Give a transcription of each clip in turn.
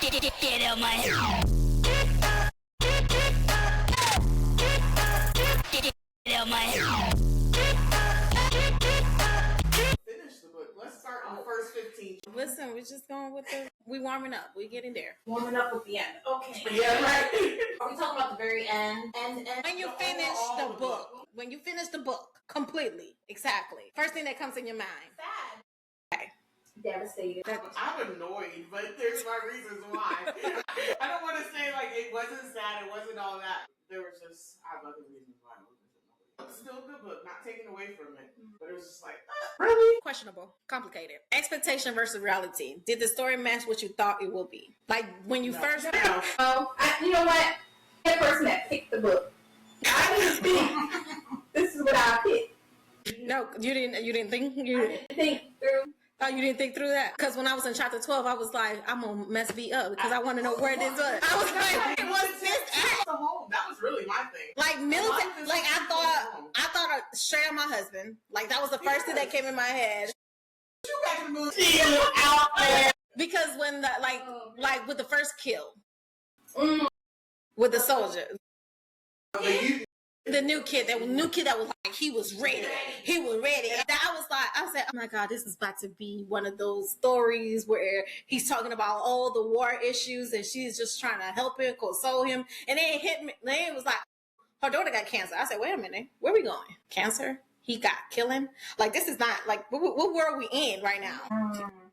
Get out my head. Get out my head. Finish the book. Let's start on the first 15. Listen, we're just going with we warming up. We getting there. Warming up with the end. Okay. Yeah, right. Are we talking about the very end? And When you finish the book. When you finish the book completely. Exactly. First thing that comes in your mind. sad. Okay. Devastated. I'm annoyed, but there's my reasons why. I don't want to say like it wasn't sad, it wasn't all that. There was just, I have other reasons why I wasn't annoyed. It's still a good book, not taken away from it. But it was just like, really? Questionable. Complicated. Expectation versus reality. Did the story match what you thought it would be? Like when you first No. You know what? The person that picked the book. I didn't think this is what I picked. No, you didn't think I didn't think through. Oh, you didn't think through that? Because when I was in chapter 12, I was like, I'm going to mess V up because I want to know where this was. I was like, what's this at? That was really my thing. Like military, like I thought straight on my husband. Like that was the first thing that came in my head. You back in the movie. Out there. Because when the like with the first kill with the soldiers. The new kid that was like, he was ready. He was ready. And I said, oh my God, this is about to be one of those stories where he's talking about all the war issues and she's just trying to help him, console him. And then it hit me. Then it was like, her daughter got cancer. I said, wait a minute, where are we going? Cancer? He got killing? Like, this is not, like, what world are we in right now?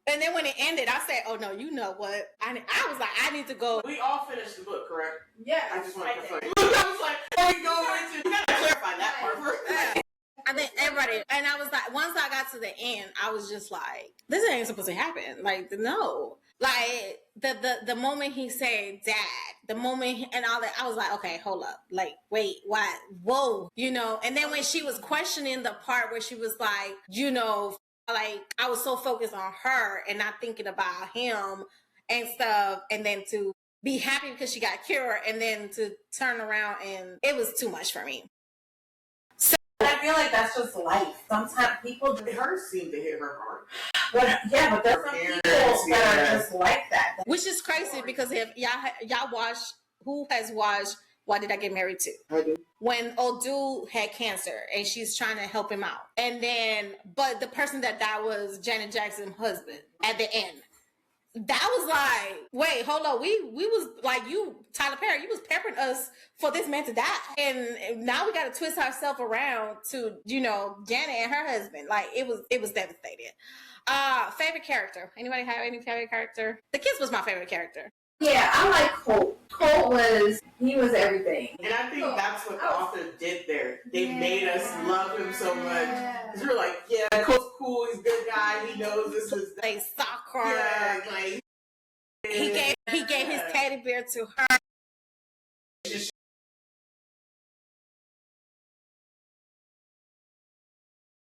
And then when it ended, I said, oh no, you know what? I was like, I need to go. We all finished the book, correct? Yeah. I just want to confirm. I was like, oh, we go into, you gotta clarify that part first. I think everybody, and I was like, once I got to the end, I was just like, this ain't supposed to happen. Like, no. Like, the moment he said dad, the moment and all that, I was like, okay, hold up. Like, wait, what? Whoa. You know, and then when she was questioning the part where she was like, you know, like, I was so focused on her and not thinking about him and stuff, and then to be happy because she got cured, and then to turn around, and it was too much for me. I feel like that's just life. Sometimes people just Hers seemed to hit her hard. But yeah, but there's some people that are just like that. Which is crazy because if y'all watch, who has watched Why Did I Get Married To? I do. When old dude had cancer and she's trying to help him out. And then, but the person that died was Janet Jackson's husband at the end. That was like, wait, hold on. We was like, you, Tyler Perry, you was peppering us for this man to die. And now we got to twist ourselves around to, you know, Janet and her husband. Like, it was devastating. Favorite character. Anybody have any favorite character? The Kiss was my favorite character. Yeah, I like Colt. Colt he was everything. And I think that's what the author did there. They made us love him so much. Because we're like, yeah, Colt's cool, he's a good guy, he knows this is that. They soccer. Yeah, like, He gave his teddy bear to her.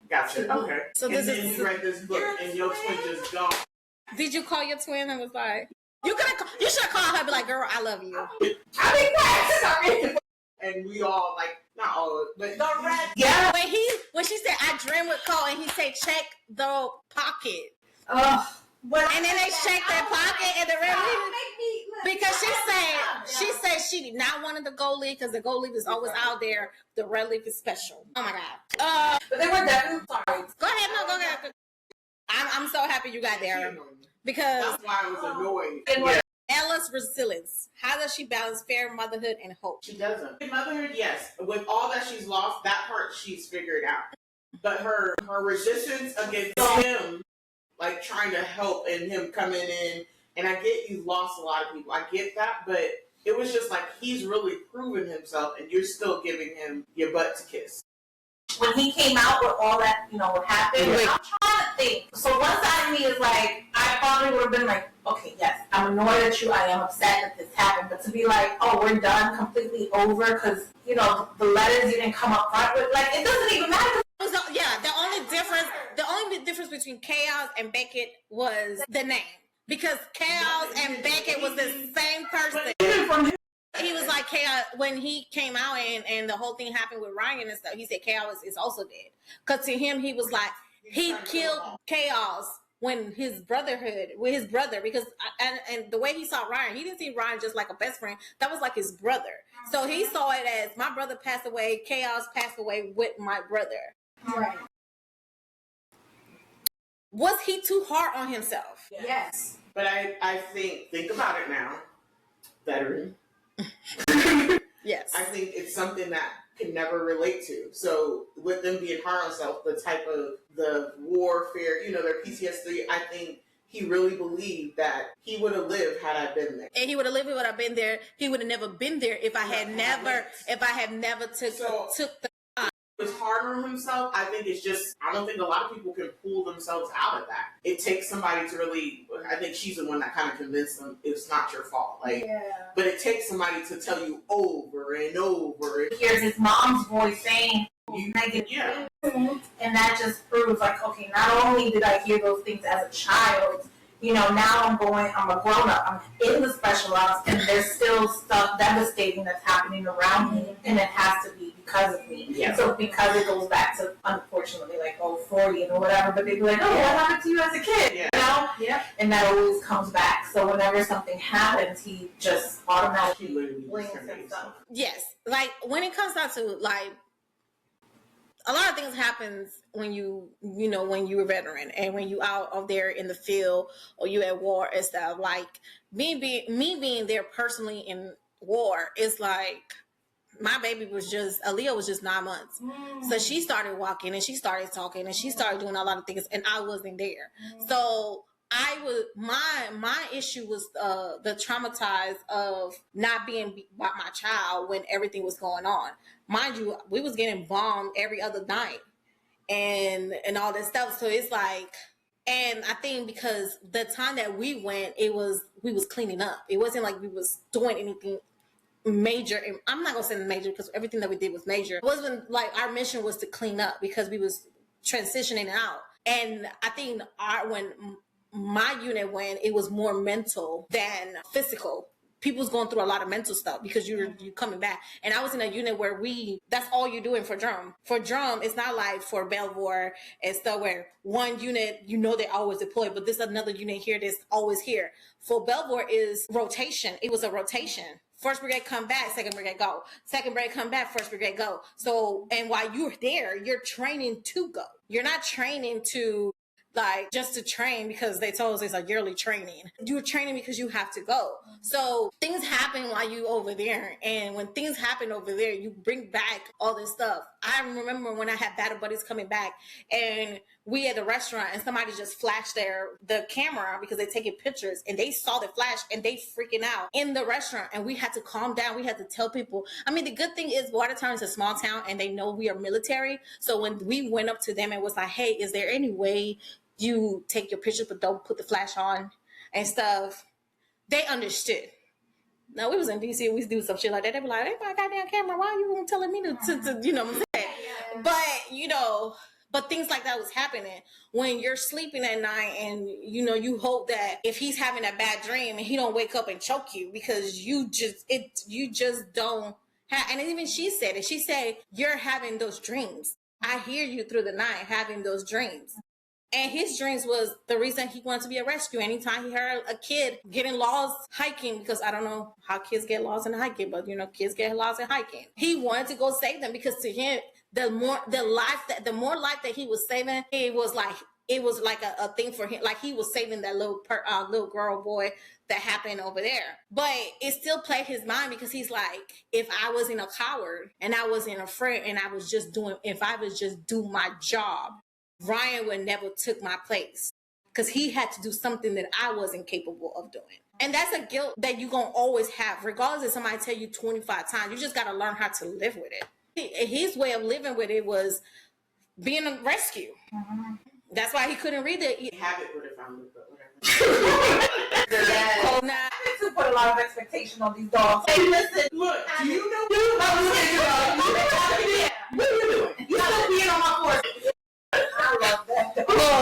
Gotcha. Okay. So and this then is you read this book and your twin just gone. Did you call your twin and was like, you should have called her and be like, girl, I love you. I mean, and we all like, not all, but the red. Yeah. When she said I dream with Cole and he said check the pocket. And then they checked their pocket and the red because she said she did not want the gold leaf because the gold leaf is always out there. The red leaf is special. Oh my God. But they were definitely sorry. Go ahead, no, go ahead. I'm so happy you got there because that's why I was annoyed. Yeah. Ella's resilience. How does she balance fair motherhood and hope? She doesn't. In motherhood, yes. With all that she's lost, that part she's figured out. But her resistance against him, like trying to help and him coming in, and I get you've lost a lot of people. I get that, but it was just like he's really proven himself and you're still giving him your butt to kiss. When he came out with all that, you know, what happened, I'm trying to think. So one side of me is like, I probably would have been like, okay, yes, I'm annoyed at you. I am upset that this happened. But to be like, oh, we're done, completely over, because, you know, the letters you didn't come up front with, like, it doesn't even matter. Yeah, the only difference between Chaos and Beckett was the name. Because Chaos and Beckett was the same person. He was like Chaos when he came out and the whole thing happened with Ryan and stuff. He said Chaos is also dead. Because to him, he was like, he killed Chaos when his brotherhood with his brother, because and the way he saw Ryan, he didn't see Ryan just like a best friend. That was like his brother. So he saw it as my brother passed away, chaos passed away with my brother. Right. Was he too hard on himself? Yes. But I think about it now, veteran. Yes. I think it's something that can never relate to. So with them being hard on themselves, the type of the warfare, their PTSD, I think he really believed that he would have lived had I been there. And he would have lived, would have been there. He would have never been there if I had never took the Was hard on himself. I think it's just, I don't think a lot of people can pull themselves out of that. It takes somebody to really, I think she's the one that kind of convinced them it's not your fault. But it takes somebody to tell you over and over. He hears his mom's voice saying, negative. And that just proves like, okay, not only did I hear those things as a child, now I'm a grown up, I'm in the special ops, and there's still stuff devastating that's happening around me, and it has to be because of me. Yeah. So because it goes back to, unfortunately, like, 40 or whatever, but they'd be like, what happened to you as a kid? Yeah. Yeah. And that always comes back. So whenever something happens, he just automatically blames himself. Yes. Like, when it comes down to, like, a lot of things happens when when you're a veteran and when you out of there in the field or you at war and stuff. Like me being there personally in war is like, my baby was just, Aaliyah was just 9 months. So she started walking and she started talking and she started doing a lot of things and I wasn't there. So my issue was the traumatized of not being by my child when everything was going on. Mind you, we was getting bombed every other night and all that stuff. So it's like, and I think because the time that we went, we was cleaning up. It wasn't like we was doing anything major. And I'm not gonna say major because everything that we did was major. It wasn't like our mission was to clean up because we was transitioning out. And I think when my unit went, it was more mental than physical. People's going through a lot of mental stuff because you're coming back. And I was in a unit where that's all you're doing for drum. For drum, it's not like for Belvoir and stuff where one unit, they always deploy, but this another unit here that's always here. For Belvoir is rotation. It was a rotation. First brigade come back, second brigade go. Second brigade come back, first brigade go. So, and while you're there, you're training to go. You're not training to like just to train because they told us it's a yearly training. You're training because you have to go. So things happen while you over there. And when things happen over there, you bring back all this stuff. I remember when I had battle buddies coming back and we at the restaurant and somebody just flashed the camera because they're taking pictures and they saw the flash and they freaking out in the restaurant and we had to calm down. We had to tell people. I mean, the good thing is Watertown is a small town and they know we are military. So when we went up to them and was like, hey, is there any way you take your pictures but don't put the flash on and stuff, they understood. Now we was in DC, we do some shit like that. They be like, hey, my goddamn camera, why are you telling me to what I'm saying? But but things like that was happening when you're sleeping at night and you hope that if he's having a bad dream and he don't wake up and choke you because you just don't have. And even she said it. She said, you're having those dreams. I hear you through the night having those dreams. And his dreams was the reason he wanted to be a rescue. Anytime he heard a kid getting lost hiking, because I don't know how kids get lost in hiking, but kids get lost in hiking. He wanted to go save them because to him, the more life that he was saving, it was like a thing for him. Like he was saving that little girl boy that happened over there. But it still played his mind because he's like, if I wasn't a coward and I wasn't afraid and if I was just do my job, Ryan would never took my place because he had to do something that I wasn't capable of doing. And that's a guilt that you're going to always have, regardless if somebody tell you 25 times. You just got to learn how to live with it. His way of living with it was being a rescue. Mm-hmm. That's why he couldn't read it. Habit would have found it, but whatever. Oh, nah. I need to put a lot of expectation on these dogs. Hey, listen. Look, do you know what are you doing? You still being on my force. I love that.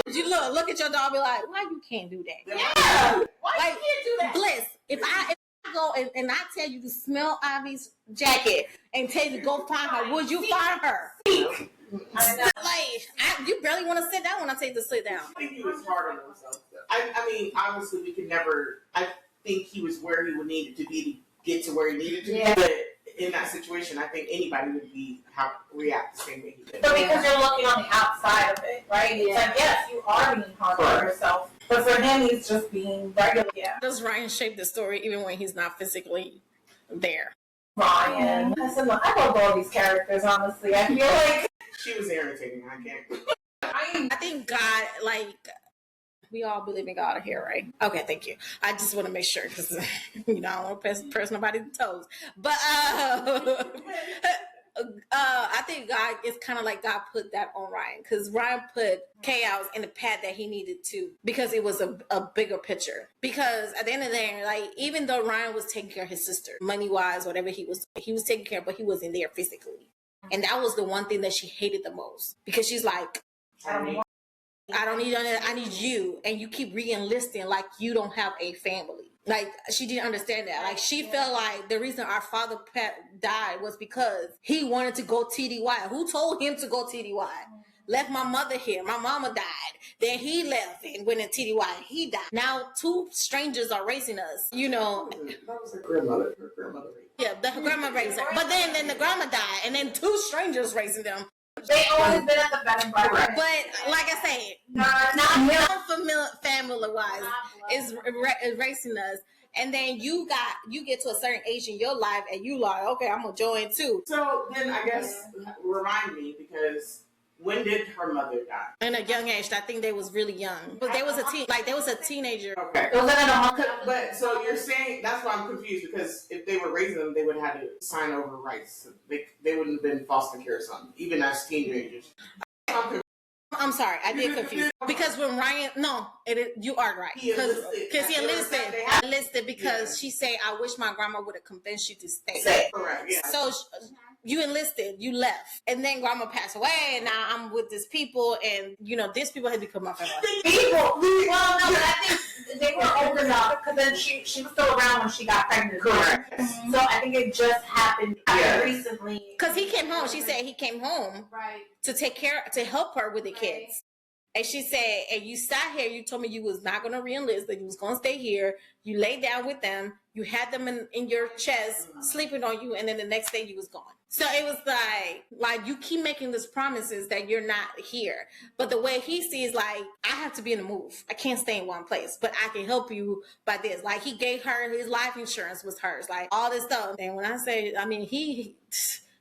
You look at your dog and be like, why you can't do that? Yeah. Why you can't do that? Bliss, if I go and I tell you to smell Ivy's jacket and tell you to go find her, would you find her? You barely want to sit down when I say to sit down. I think he was hard on himself. I mean, obviously, we could never. I think he was where he would needed to be to get to where he needed to be. But in that situation, I think anybody would react the same way he did. But because you're looking on the outside of it, right? It's like, yes, you are being hard on yourself. But for him, he's just being regular. Yeah. Does Ryan shape the story even when he's not physically there? Ryan. I said, look, I love all these characters, honestly. I feel like she was irritating. I can't. I think God, we all believe in God here, right? Okay, thank you. I just want to make sure because, I don't want to press nobody's toes. But I think God, it's kind of like God put that on Ryan because Ryan put chaos in the path that he needed to because it was a bigger picture. Because at the end of the day, even though Ryan was taking care of his sister, money-wise, whatever he was taking care of, but he wasn't there physically. And that was the one thing that she hated the most because she's like, I don't need I need you, and you keep re-enlisting like you don't have a family. She didn't understand that. She felt like the reason our father died was because he wanted to go TDY. Who told him to go TDY? Left my mother here. My mama died. Then he left and went in TDY. He died. Now 2 strangers are raising us. That was her grandmother. Her grandmother raised. Yeah, the grandma raised her. But then the grandma died, and then 2 strangers raising them. they always been at the bed and breakfast. But like I say, not family wise is racing us. And then you get to a certain age in your life, and you like, okay, I'm gonna join too. So then I guess remind me because when did her mother die? In a young age, I think they was really young, but they was a teenager. Okay. It was in a month. But so you're saying that's why I'm confused because if they were raising them, they would have to sign over rights. They wouldn't have been foster care or something, even as teenagers. I'm sorry, I did confuse because when Ryan, you are right because he enlisted because she said, "I wish my grandma would have convinced you to stay." Correct. Yeah. So you enlisted, you left, and then grandma passed away, and now I'm with these people, and these people had become my family. Well, no, but I think they were old enough because then she was still around when she got pregnant. Correct. Mm-hmm. So I think it just happened recently. Because he came home. She said he came home to help her with the kids. And she said, and you sat here, you told me you was not going to re-enlist, that you was going to stay here. You laid down with them. You had them in your chest, sleeping on you, and then the next day you was gone. So it was like you keep making these promises that you're not here. But the way he sees, I have to be in a move. I can't stay in one place, but I can help you by this. He gave her, his life insurance was hers, all this stuff. And when I say,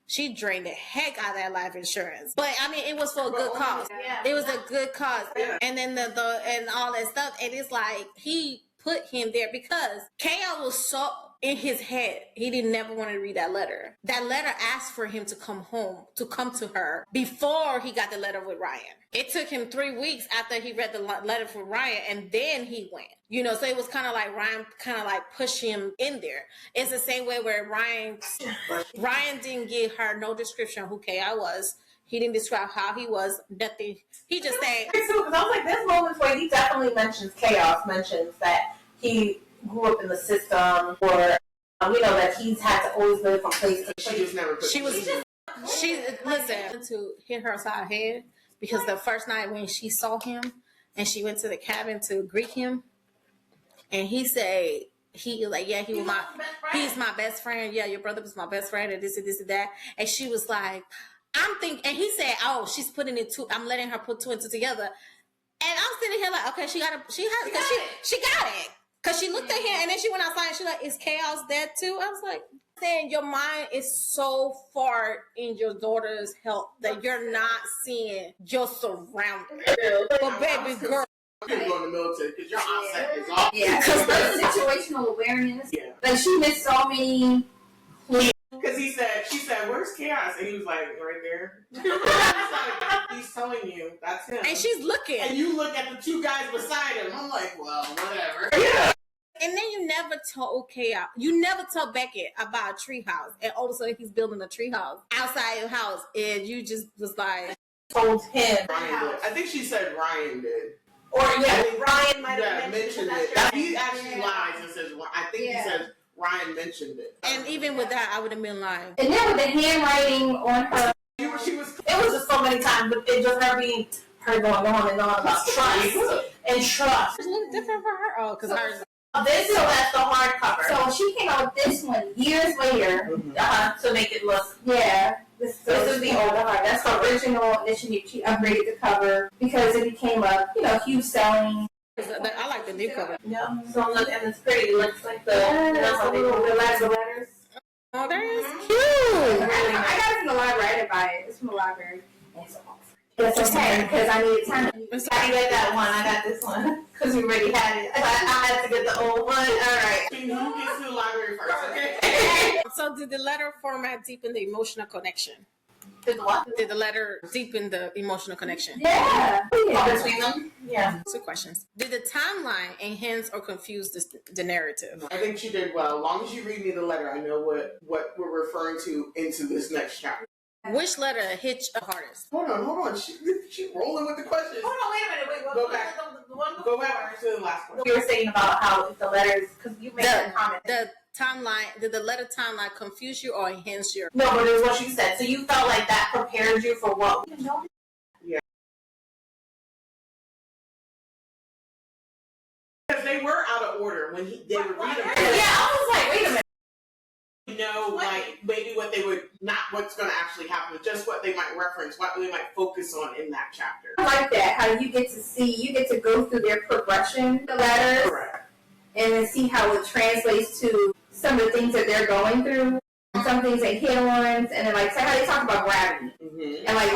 she drained the heck out of that life insurance. But it was for a good cause. Yeah. It was a good cause. Yeah. And then the and all that stuff. And it's like he put him there because chaos was so in his head. He didn't never want to read that letter. That letter asked for him to come home, to come to her before he got the letter with Ryan. It took him 3 weeks after he read the letter from Ryan, and then he went. So it was kind of like Ryan pushed him in there. It's the same way where Ryan didn't give her no description of who K.I. was. He didn't describe how he was, nothing. He just said... Because I was like, there's moments where he definitely mentions chaos, mentions that he grew up in the system, or that he's had to always live from place to place. She just never... Listen, to hit her side head, because the first night when she saw him, and she went to the cabin to greet him, and he said... He's my best friend. Yeah, your brother was my best friend, and this and that. And she was like, I'm thinking, and he said, "Oh, she's putting it two. I'm letting her put 2 and 2 together." And I'm sitting here like, okay, she got it, because she looked at him, and then she went outside, and she like, "Is chaos dead too?" I was like, saying your mind is so far in your daughter's health that you're not seeing your surroundings. But baby girl. People go in the military because your offset is off. Yeah, because the situational awareness. Yeah. She missed so many. Because she said, "Where's Chaos?" And he was like, "Right there." He's telling you that's him. And she's looking. And you look at the 2 guys beside him. I'm like, well, whatever. Yeah. And then you never told Chaos. You never told Beckett about a tree house. And all of a sudden he's building a tree house outside your house. And you just was like, told him. I think she said Ryan did. Or Ryan might have mentioned it. He actually lies and says, I think he says Ryan mentioned it. And even with that, I would have been lying. And then with the handwriting on her, It was was just so many times, but it just her being her going on and on about trust and trust. It's a little different for her. Oh, because hers. This is that's the hardcover. So she came out with this one years later. To make it look. Yeah. This is the older hard. That's the original. And then she upgraded the cover because it became a huge selling. I like the new cover. Yeah. So look, and it's pretty. It looks like the letters. Oh, that is cute. I got it from the library. I didn't buy it. It's from the library. It's awesome. That's okay because I needed time. I didn't get that one. I got this one because we already had it. But I had to get the old one. All right. Who gets to the library first? Okay. So did the letter format deepen the emotional connection? Did the what? Did the letter deepen the emotional connection? Yeah. Between them? Yeah. Two questions. Did the timeline enhance or confuse the narrative? I think she did well. As long as you read me the letter, I know what we're referring to into this next chapter. Which letter hit the hardest? Hold on. She rolling with the questions. Hold on, wait a minute. Go back. The one Go back to the last one. You were saying about how if the letters, because you made a comment. The timeline, did the letter timeline confuse you or enhance your? No, but it was what you said. So you felt like that prepared you for what? Yeah. Because they were out of order when they were reading. Yeah, I was like, wait a minute. Like maybe what they would not what's going to actually happen, just what they might reference, what they might focus on in that chapter. I like that. How you get to go through their progression, the letters, Correct. and then see how it translates to some of the things that they're going through. Some things they hit on, and then like how they talk about gravity, and like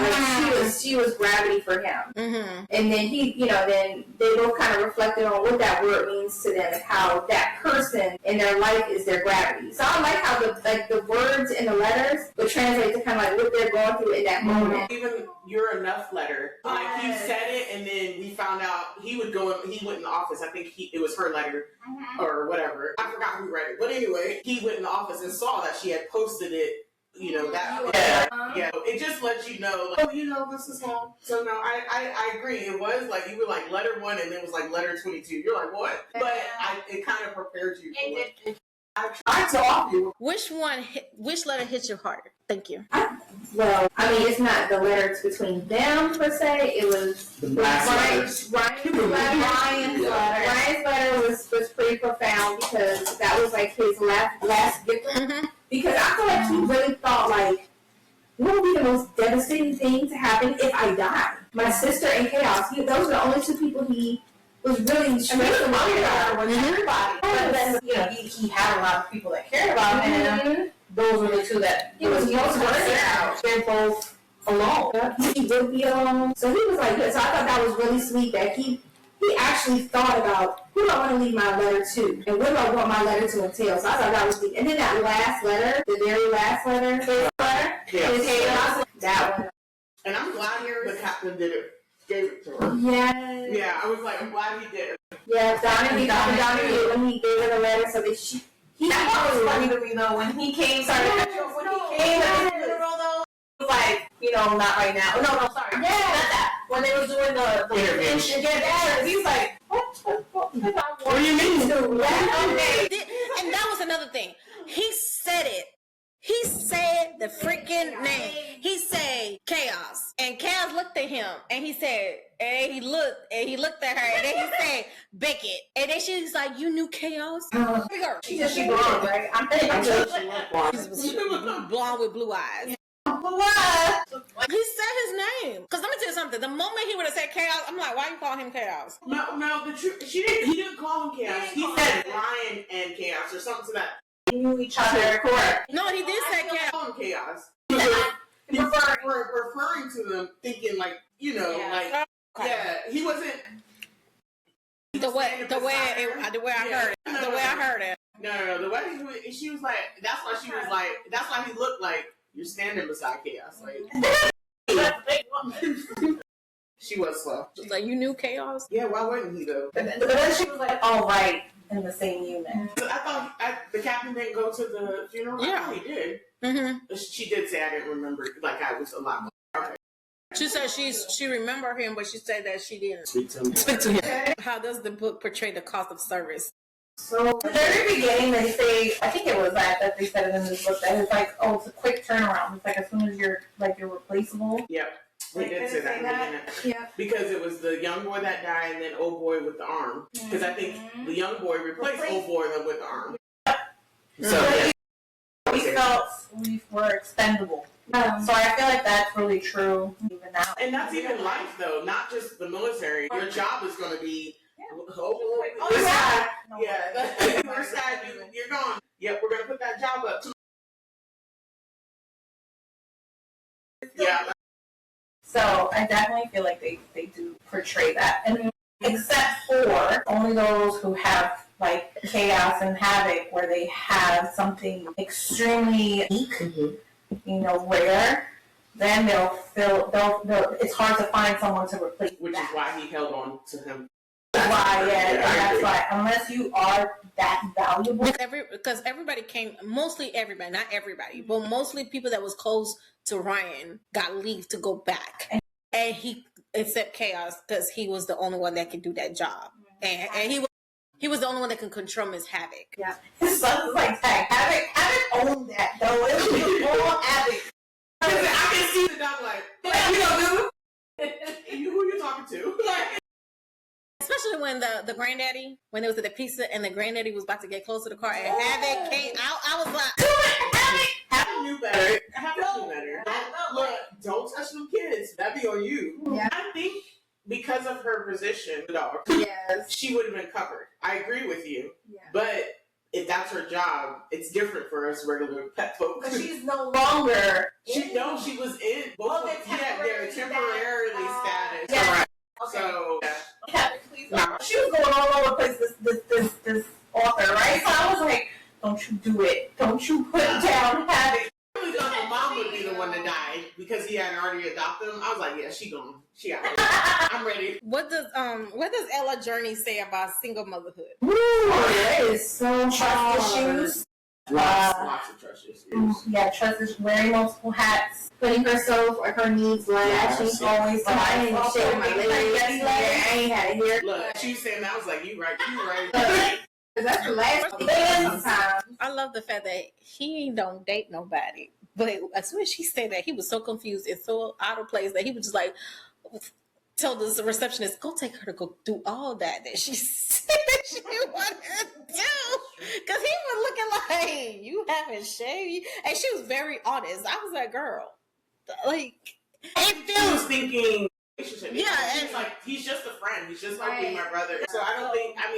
she was gravity for him, and then then they both kind of reflected on what that word means to them and how that person in their life is their gravity. So I like how the words in the letters would translate to kind of like what they're going through in that moment. Even your enough letter, like he said it, and then we found out he went in the office. I think it was her letter or whatever. I forgot who read it, but anyway, he went in the office and saw that she had posted it. It just lets you know, like, this is how. So no, I agree. It was like you were like letter 1, and then it was like letter 22. You're like, what? But it kind of prepared you for what. I tried to offer you. Which letter hit you harder? Thank you. Well, I mean, it's not the letters between them per se. It was Ryan's letter. Ryan's letter was pretty profound because that was like his last gift. Because I feel like he really thought like, what would be the most devastating thing to happen if I die? My sister and Chaos. Those are the only two people he was really stressed about. Everybody. But then, he had a lot of people that cared about him. Those were the two that he was most worried about. They're both alone. He would be alone. So he was like, so I thought that was really sweet that he actually thought about who do I want to leave my letter to and what do I want my letter to entail. So I thought that was deep. And then that last letter, the very last letter, that one. And I'm glad the captain gave it to her. Yes. Yeah, I was like, I'm glad he did. Yeah, Donnie when he gave her the letter so that that was funny to me though when he came. Sorry, when he came to the funeral though, he was like, not right now. No, sorry. Yeah, not that. When they were doing the interview, he's like, what do you mean? And that was another thing. He said it. He said the freaking name. He said Chaos. And Chaos looked at him and he said, and he looked at her and then he said Beckett. And then she was like, you knew Chaos? She blonde, right? She was blonde with blue eyes. He said his name. Because let me tell you something. The moment he would have said Chaos, I'm like, why you call him Chaos? No, the truth, he didn't call him Chaos. He said Ryan and Chaos or something to that. They knew each other. Correct. No, he did say Chaos. Call him Chaos. He was referring to them, thinking like, he wasn't. The way I heard it. No. The way she was like, that's why he looked like you're standing beside Chaos. Like, she was slow. She was like, you knew Chaos? Yeah, why wouldn't he though? But then she was like, oh right, in the same unit. I thought the captain didn't go to the funeral. Yeah, he did. She did say I didn't remember. Like I was a lot more. Okay. She said she remembered him, but she said that she didn't speak to him. How does the book portray the cost of service? So, the very beginning, they say, I think it was that they said it in this book, that it's like, oh, it's a quick turnaround. It's like as soon as you're replaceable. Yep. They did say that. Yeah. Because it was the young boy that died and then old boy with the arm. Because I think the young boy replaced old boy with the arm. So, we felt we were expendable. So I feel like that's really true even now. And that's even life, though, not just the military. Your job is going to be, first side, you're gone. Yep, we're going to put that job up. Yeah. So I definitely feel like they do portray that. And except for only those who have like chaos and havoc, where they have something extremely unique, rare, then they'll it's hard to find someone to replace Which that. is why he held on to him. That's why, unless you are that valuable. Because everybody mostly everybody, not everybody, but mostly people that was close to Ryan got leave to go back. And except Chaos, because he was the only one that could do that job. And he was the only one that can control Miss Havoc. Yeah. His son was like, Havoc owned that, though. It was all Havoc. I can see the dog who you talking to? Especially when the granddaddy, when it was at the pizza and the granddaddy was about to get close to the car and Havoc came out, I was like, Havoc knew better. Havoc knew better. Don't touch them kids. That'd be on you. Yeah. I think because of her position, Yes. she would have been covered. I agree with you. Yeah. But if that's her job, it's different for us regular pet folks. But she's no longer. She was in both. They're temporarily status. Yeah. Right. Okay. So Havoc, please. She was going all over the place. This author, right? So I was like, don't you do it? Don't you put down Havoc? I really thought the mom would be the one to die because he had already adopted him. I was like, yeah, she gone. She out. I'm ready. what does Ella Journey say about single motherhood? Ooh, that is so Trust hard. issues. Lots of trust issues. Yeah, trust issues. Wearing multiple hats. Putting herself or her needs last. She's always like, I ain't shaving my legs. I ain't had it here. Look, she was saying that. I was like, you right. That's the last thing sometimes. I love the fact that he don't date nobody. But as soon as she said that, he was so confused and so out of place that he was just like, tell the receptionist, go take her to go do all that she said that she wanted to do. Because he was looking like, you haven't shaved. And she was very honest. I was like, girl, like, She was thinking, yeah, she's like, he's just a friend. He's just like being my brother. So I don't think, I'm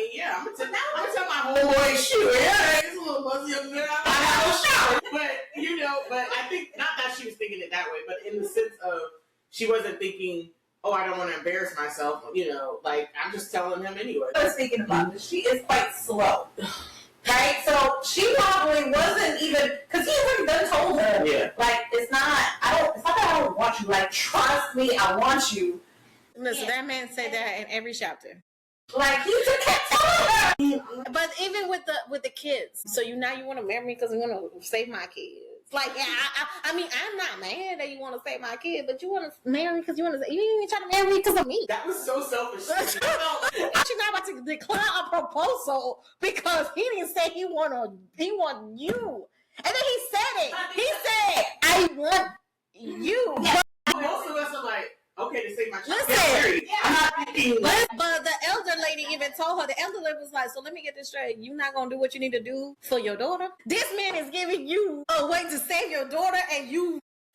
going to tell my homeboy, shoot, yeah, it's a little muzzy up there. I have a shower. But I think, not that she was thinking it that way, but in the sense of, she wasn't thinking, oh, I don't want to embarrass myself. Like, I'm just telling him anyway. I was thinking about this. She is quite slow. Right? So she probably wasn't even, because he already done told her. Yeah. Like, it's not that I don't want you. Like, trust me, I want you. listen, that man said that in every chapter. Like, he just kept telling her. But even with the kids, so now you want to marry me because you want to save my kids. Like, yeah, I mean, I'm not mad that you want to save my kid, but you want to marry because you ain't even trying to marry me because of me. That was so selfish. You're not about to decline a proposal because he didn't say he want you. And then he said it. He said, I want you. Yeah. Most of us are like, okay, to save my child. Listen, I'm not thinking. but the elder lady even told her, the elder lady was like, so let me get this straight. You're not going to do what you need to do for your daughter? This man is giving you a way to save your daughter and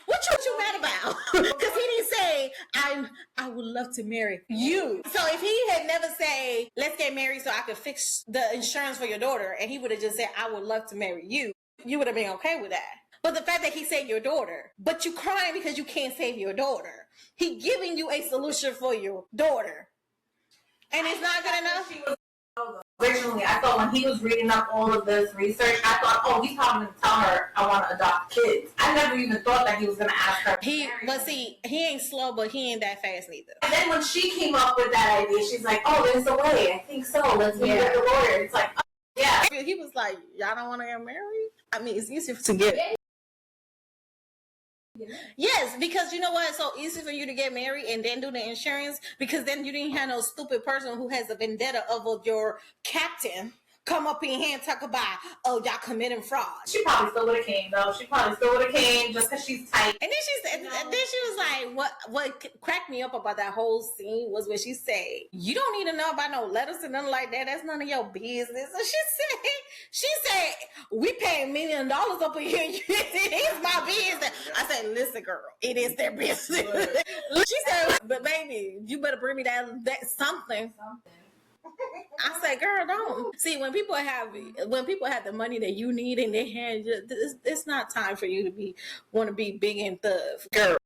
what you mad about? Because he didn't say, I would love to marry you. So if he had never said, let's get married so I could fix the insurance for your daughter, and he would have just said, I would love to marry you, you would have been okay with that. But the fact that he said your daughter, but you crying because you can't save your daughter. He giving you a solution for your daughter. And it's not good enough. Originally, I thought when he was reading up all of this research, I thought, oh, he's probably going to tell her, I want to adopt kids. I never even thought that he was going to ask her. He ain't slow, but he ain't that fast neither. And then when she came up with that idea, she's like, oh, there's a way. I think so. Let's meet with the lawyer. It's like, oh, yeah. He was like, y'all don't want to get married? I mean, it's easier to get. Yes, because you know what? It's so easy for you to get married and then do the insurance because then you didn't have no stupid person who has a vendetta over your captain come up in here and talk about, oh, y'all committing fraud. She probably still would have came though. She probably still would have came just because she's tight. And then she said, and then she was like, what cracked me up about that whole scene was when she said, you don't need to know about no letters and nothing like that. That's none of your business. So she said, we paying $1 million up in here. It's my business. I said, listen, girl, it is their business. She said, but baby, you better bring me that something. I say, girl, don't. See, when people have the money that you need in their hand, it's not time for you to want to be big and tough, girl.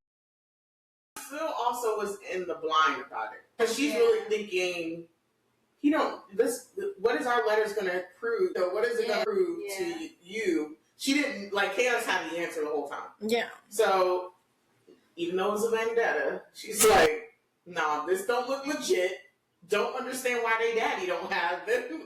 Still also was in the blind about it because she's really thinking, what is our letters going to prove? So what is it going to prove to you? She didn't Chaos had the answer the whole time. Yeah. So even though it was a vendetta, she's like, nah, this don't look legit. Don't understand why they daddy don't have them.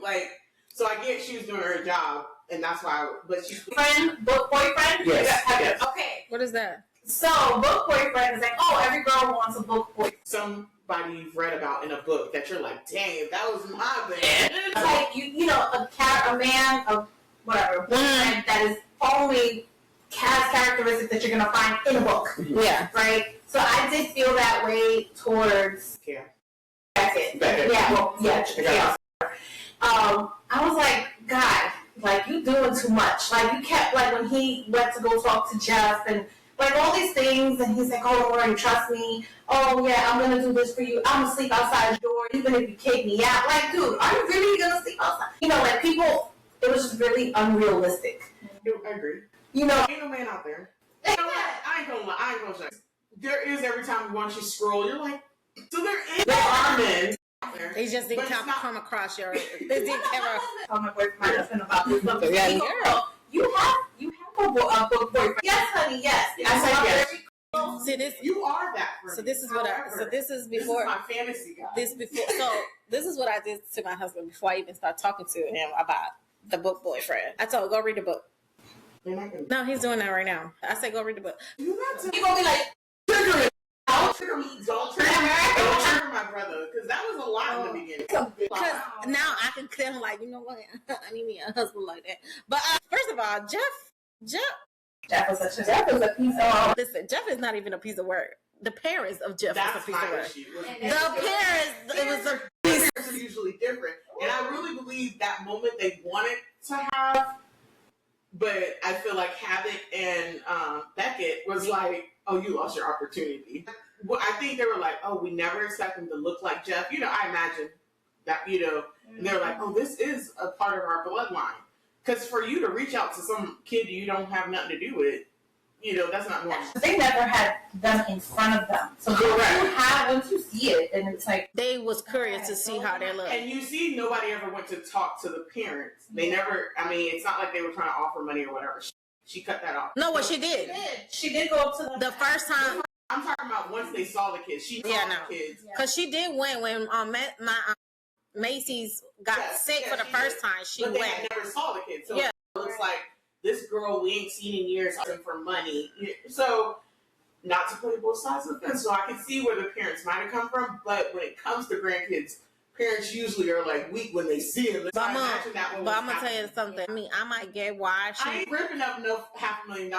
So I get she was doing her job, and that's why. But she's book boyfriend. Yes. Okay. What is that? So book boyfriend is like, oh, every girl wants a book boyfriend. Somebody you've read about in a book that you're like, dang, if that was my man. Like a man of whatever boyfriend that is only has characteristics that you're gonna find in a book. Yeah. Right. So I did feel that way towards. Yeah. Beckett. Yeah. I was like, God, you doing too much. You kept when he went to go talk to Jeff and all these things, and he's like, oh, don't worry, trust me. Oh yeah, I'm gonna do this for you. I'm gonna sleep outside your door, even if you kick me out. Dude, are you really gonna sleep outside? People. It was just really unrealistic. I agree. ain't no man out there. I ain't gonna lie. I ain't gonna say. There is every time you watch you scroll, you're like, so there are men. They just didn't come across your. They didn't ever. Tell my husband about this. You have a book boyfriend. Yes, honey. Yes. I said yes. See this. You are that. So this is what So this is before. This is my fantasy guy. So this is what I did to my husband before I even started talking to him about the book boyfriend. I told him, go read the book. No, he's doing that right now. I said, go read the book. You're gonna be like, trigger it. Don't trigger my brother, because that was a lot in the beginning. Because now I can tell him, you know what? I need me a husband like that. But first of all, Jeff was a piece of. Listen, Jeff is not even a piece of work. The parents of Jeff was a piece of work. The parents, it was a piece. Parents are usually different, and I really believe that moment they wanted to have. But I feel like Havoc and Beckett was like, oh, you lost your opportunity. Well, I think they were like, oh, we never expect him to look like Jeff. I imagine that, and they're like, oh, this is a part of our bloodline. Because for you to reach out to some kid you don't have nothing to do with, that's not normal. They never had them in front of them. So once you see it, and it's like. They was curious to see how they look. And you see nobody ever went to talk to the parents. They never, it's not like they were trying to offer money or whatever. She cut that off. No, what she did. She did go up to the first time. I'm talking about once they saw the kids. She saw the kids. Because she did win when my Macy's got sick for the first time. She went. They never saw the kids. So it looks like this girl we ain't seen in years asking for money. So, not to play both sides of the fence, so I can see where the parents might have come from, but when it comes to grandkids, parents usually are weak when they see them. But I'm gonna tell you something. I might get why I ain't ripping up no $500,000.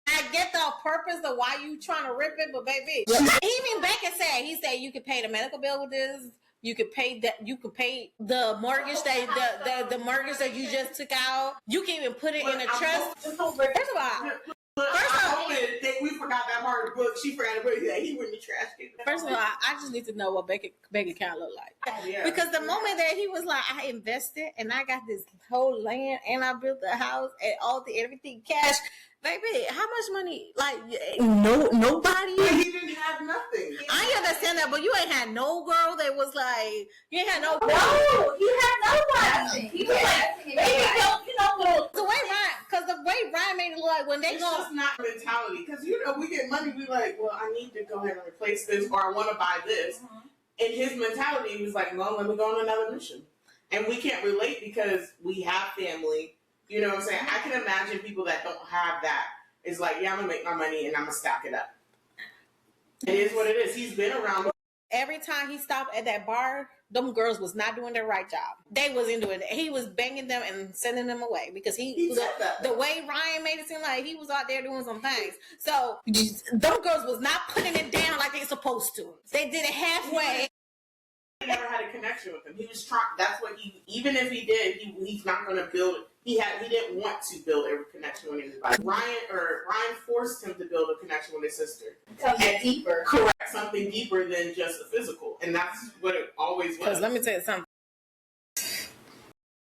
I get the purpose of why you trying to rip it, but baby, even Beckett said, you could pay the medical bill with this. You could pay that. You could pay the mortgage the mortgage that you just took out. You can even put it in a trust. First of all, we forgot that part of the book. She forgot to put it. He wouldn't trash it. First of all, I just need to know what Beckett account look like. Because the moment that he was like, I invested and I got this whole land and I built a house and everything cash. Baby, how much money? Nobody. But he didn't have nothing. I understand that, but you ain't had no girl that was you ain't had no. No, he had nobody. He was maybe the way Ryan made it look like when they it's just not mentality. Because we get money, we well, I need to go ahead and replace this, or I want to buy this. Mm-hmm. And his mentality, he was like, well, let me go on another mission. And we can't relate because we have family. You know what I'm saying? I can imagine people that don't have that is I'm going to make my money and I'm going to stack it up. It is what it is. He's been around. Every time he stopped at that bar, them girls was not doing their right job. They wasn't doing it. He was banging them and sending them away because the way Ryan made it seem like he was out there doing some things. So them girls was not putting it down like they supposed to. They did it halfway. He never had a connection with him. He was trying. That's what even if he did, he's not going to build. He didn't want to build a connection with anybody. Ryan forced him to build a connection with his sister. Something deeper. Correct. Something deeper than just a physical, and that's what it always was. Because let me tell you something.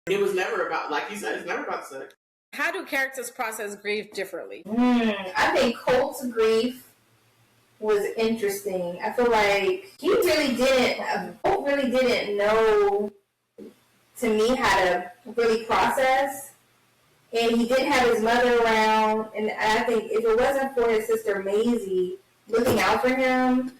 It was never about, like you said, it's never about sex. How do characters process grief differently? I think Colt's grief was interesting. I feel like Colt really didn't know, to me, how to really process. And he didn't have his mother around. And I think if it wasn't for his sister Maisie looking out for him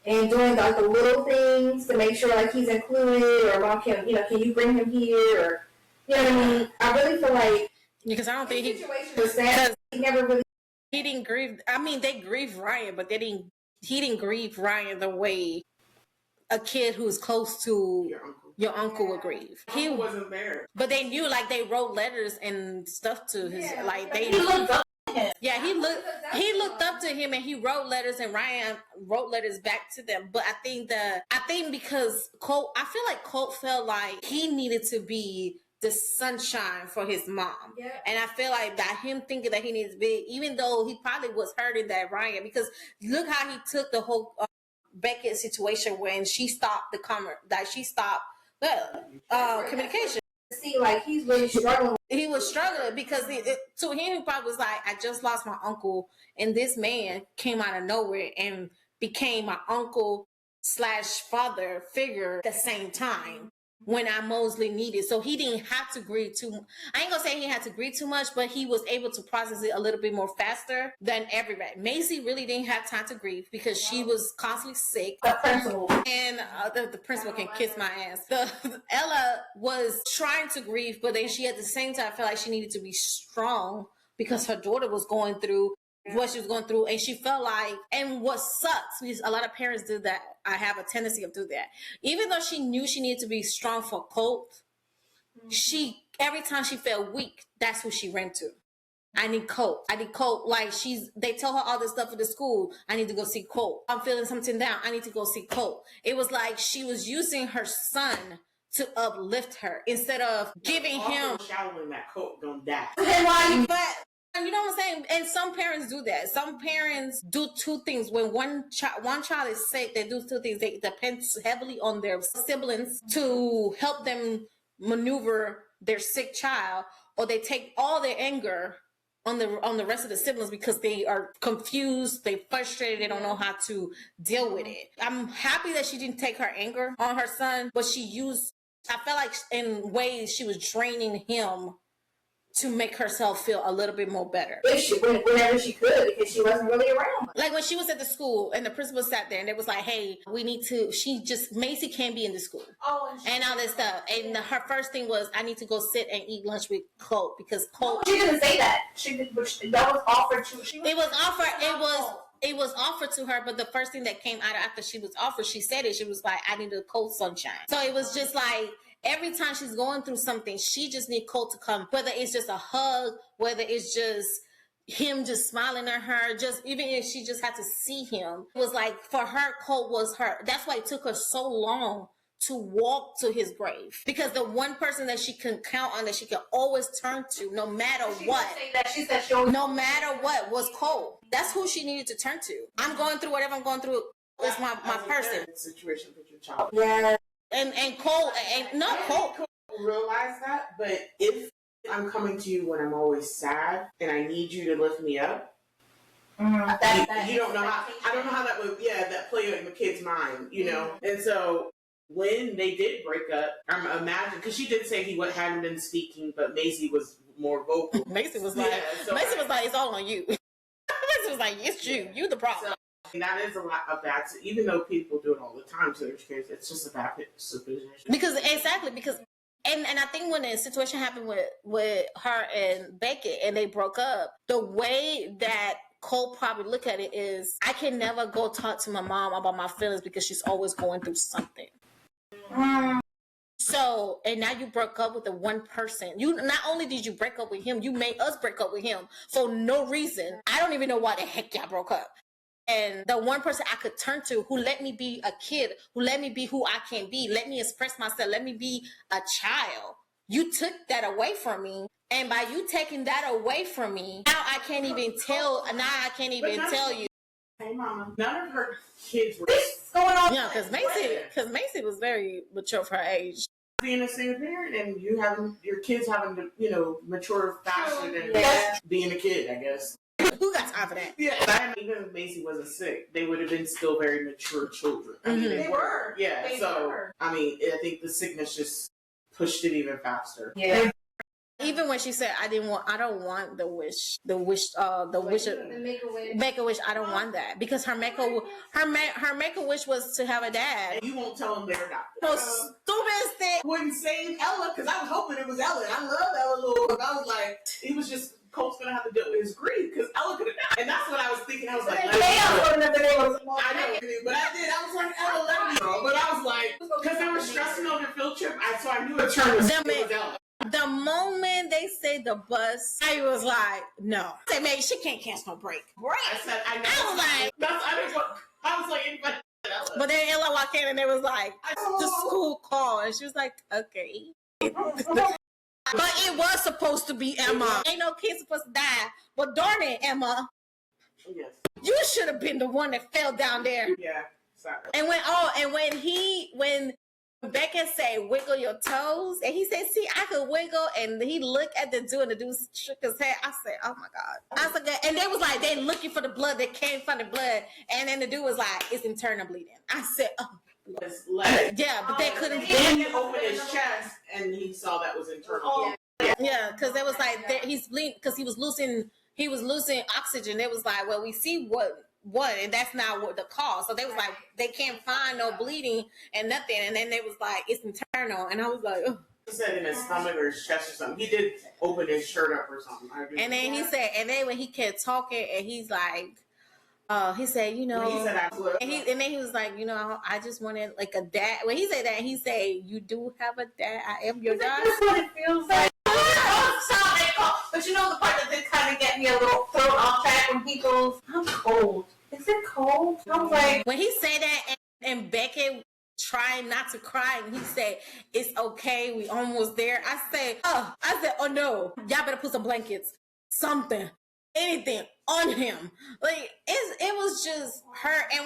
and doing like the little things to make sure like he's included, or mom can you bring him here, or you know what I mean? I really feel like because I don't think his situation was sad. He never really. He didn't grieve. I mean, they grieved Ryan, but he didn't grieve Ryan the way a kid who's close to your uncle would grieve. He wasn't there, but they knew, like they wrote letters and stuff to his, like they. He looked up to him. Yeah, he looked up to him, and he wrote letters, and Ryan wrote letters back to them. But I think because Colt, I feel like Colt felt like he needed to be the sunshine for his mom. Yeah. And I feel like that him thinking that he needs to be, even though he probably was hurting that Ryan, because look how he took the whole Beckett situation when she stopped communication. See, like he's really struggling. He was struggling because to him, he probably was like, I just lost my uncle, and this man came out of nowhere and became my uncle / father figure at the same time when I mostly needed. So he didn't have to grieve too. I ain't gonna say he had to grieve too much, but he was able to process it a little bit more faster than everybody. Maisie really didn't have time to grieve because she was constantly sick. The principal. And the principal can kiss my ass. Ella was trying to grieve, but then she at the same time felt like she needed to be strong because her daughter was going through what she was going through, and she felt like, and what sucks, because a lot of parents do that. I have a tendency of do that. Even though she knew she needed to be strong for Colt, every time she felt weak, that's who she ran to. I need Colt. Like they tell her all this stuff at the school. I need to go see Colt. I'm feeling something down. I need to go see Colt. It was like she was using her son to uplift her instead of giving him. Shouting that Colt gonna die. But you know what I'm saying? And some parents do that. Some parents do two things. When one child is sick, they do two things. They depend heavily on their siblings to help them maneuver their sick child, or they take all their anger on the rest of the siblings because they are confused, they frustrated, they don't know how to deal with it. I'm happy that she didn't take her anger on her son, but I felt like in ways she was draining him to make herself feel a little bit more better. Whenever she could, because she wasn't really around. Like when she was at the school and the principal sat there and it was like, hey, Macy can't be in the school. Oh, and all this stuff. And her first thing was, I need to go sit and eat lunch with Colt because Colt. She didn't say that. That was offered to. It was offered to her, but the first thing that came out after she was offered, she said it. She was like, I need a Colt sunshine. So it was just like, every time she's going through something, she just need Colt to come. Whether it's just a hug, whether it's just him just smiling at her, just even if she just had to see him. It was like, for her, Colt was her. That's why it took her so long to walk to his grave. Because the one person that she can count on, that she can always turn to, no matter what. No matter what, was Colt. That's who she needed to turn to. I'm going through whatever I'm going through. It's my person. Situation with your child. Yeah. And Colt, Colt realize that, but if I'm coming to you when I'm always sad and I need you to lift me up, you don't know how. I don't know how that would. Yeah, that play in the kid's mind, you know. And so when they did break up, I'm imagining, because she did say he hadn't been speaking, but Maisie was more vocal. Maisie was like, it's all on you. Maisie was like, it's you. You the problem. And that is a bad, even though people do it all the time to their kids, it's just a bad supposition. Because and I think when the situation happened with her and Beckett and they broke up, the way that Cole probably look at it is, I can never go talk to my mom about my feelings because she's always going through something. So, and now you broke up with the one person. You not only did you break up with him, you made us break up with him for no reason. I don't even know why the heck y'all broke up. And the one person I could turn to who let me be a kid, who let me be who I can be, let me express myself, let me be a child. You took that away from me. And by you taking that away from me, now I can't even tell you. Hey, Mama. None of her kids were going on. Yeah, because Macy was very mature for her age. Being a single parent and you having your kids having to, mature faster than being a kid, I guess. Who got time for that? Yeah. Even if Macy wasn't sick, they would have been still very mature children. I mean, they were. Yeah. I mean, I think the sickness just pushed it even faster. Yeah. Even when she said, I don't want the Make-A-Wish. I don't want that because her Make-A-Wish was to have a dad. And you won't tell them they're not. Stupidest thing. Wouldn't save Ella because I was hoping it was Ella. I love Ella Lord. I was like, it was just Colt's gonna have to deal with his grief because Ella could have died. And that's what I was thinking. I was like, I know, but I did. I was like, Ella, let me know. But I was like, because they were stressing on their field trip, so I knew a turn was Ella. The moment they say the bus, I was like, no. I said, man, she can't cancel no break. I said, I was like, anybody. But then Ella walked in and it was like, the school call. And she was like, okay. But it was supposed to be Emma. Ain't no kid supposed to die. But darn it, Emma. Yes. You should have been the one that fell down there. Yeah. Sorry. And when Becca said, wiggle your toes, and he said, see, I could wiggle, and he looked at the dude, and the dude shook his head. I said, oh my God. I said, and they was like, they looking for the blood, they came from the blood, and then the dude was like, it's internal bleeding. I said, oh. Yeah, but they couldn't. Then he opened his chest, and he saw that was internal. Yeah, because it was like, he's bleeding, because he was losing oxygen. It was like, well, we see what, and that's not what the cause. So they was like, they can't find no bleeding and nothing. And then they was like, it's internal. And I was like, ugh. He said in his stomach or his chest or something. He did open his shirt up or something. And then he said, and then when he kept talking, and he's like, he said, he said, and then he was like, I just wanted like a dad. When he said that, he said, you do have a dad. I am your dad. That's what it feels like. But the part that did kind of get me a little thrown off track when he goes, I'm cold. Is it cold? I was like, when he said that, and Beckett trying not to cry, and he said, it's okay, we almost there. I said, oh no, y'all better put some blankets, something, anything on him. Like it was just her. And